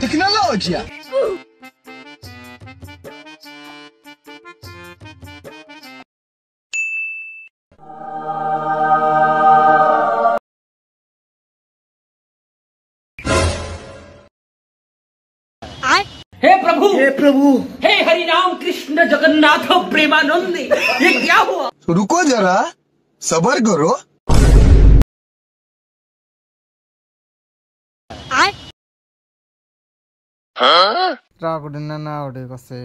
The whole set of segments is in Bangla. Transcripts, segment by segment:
Tecnologia. हे प्रभु, हे प्रभु, हे हरि राम कृष्ण जगन्नाथ प्रेमानंद, ये क्या हुआ? रुको जरा, सबर करो। না ওটা কাছে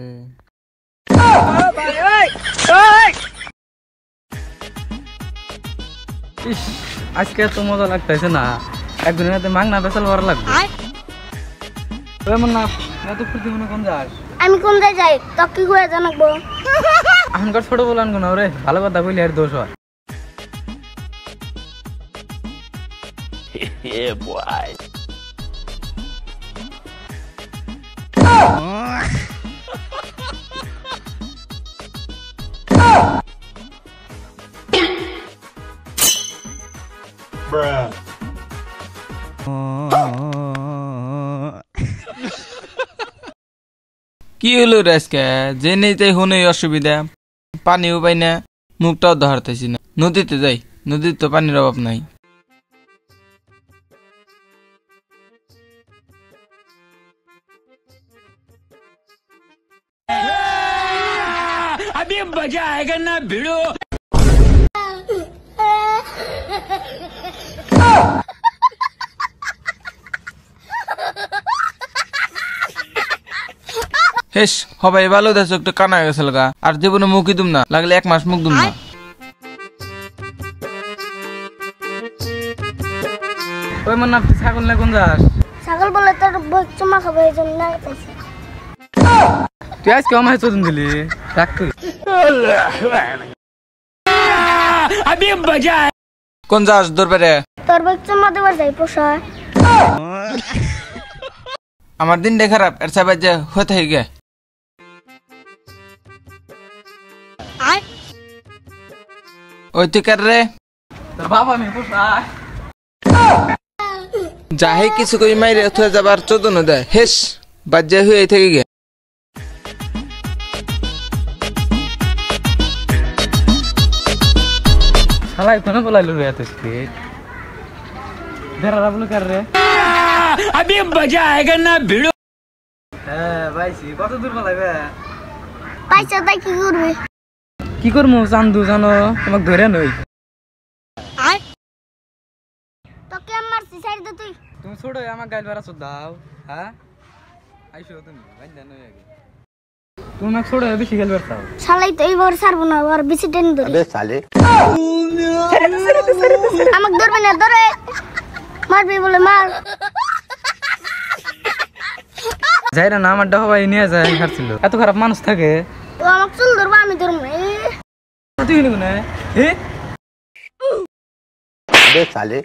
ইস আজকে এত মজা লাগতেছে না, একদিনের হাতে মাংনা বেসাল ভালো লাগবে। না এত ফুর্তি মনে কোন যাস? আমি কোন যাই তো কি করে জানাবো? আনকার ছোট বলান কোন রে, ভালো কথা কইলে আর দোষ হয়। কি হলো রে আজকে? যে নেই তাই হনে অসুবিধা, পানিও পাই না, মুখটাও ধরতেছি না। নদীতে যাই, নদীতে তো পানির অভাব নাই। अभी मजा आएगा ना भिड़ो। হেস হবাই ভালো দেশ একটু কানা গেছে লগা, আর জীবনে মুখই দুম না, লাগলে 1 মাস মুখ দুম না। ওই মন না ছাগল না কোন যাস? ছাগল বলে তোর চুমা খাবে এই জন্য লাগতেছে। তুই আজকে আমায় চোদন দিলি, রাখ তুই। अभी मजा है। কোন যাস দরবারে? তোর চুমা দেবার যাই পোষায়। আমার দিনটা খারাপ, এর সাবাই যে হতে গে। ওই তুই কার রে? তোর বাবা আমি পোষায়। যাহে কিছু কই মাইরে অথবা যাবার চোদন দেয়, হেস বাজ্যা হয়ে থেকে গে। শালা কোন বলাইলো রে এত স্পিড? দেরা বলে কার রে? अभी मजा आएगा ना भिड़ो। হ্যাঁ ভাইছি, কত দূর বলাইবে? পয়সা তাই কি করবে? কি করমু চান্দু জানো, তোমাকে ধরে নই। তোকে মারছি সাইড দে তুই। তুমি ছোট আমার গাইল বেড়া দাও, হ্যাঁ আইসো তুমি বাইন্দা নই আগে। তুমি আমাকে ছোট বেশি গাইল বেড়াও। শালাই তো এইবার ছাড়বো না, আর বেশি টেন ধরি। अबे साले। আমাকে ধরবে না, ধরে মারবি বলে মার। যাইরা না আমার ডাবা ভাই নিয়ে যায় হারছিল। এত খারাপ মানুষ থাকে? তো আমাকে চুল ধরবো, আমি ধরবো না। তুই নিব না? হে अबे साले।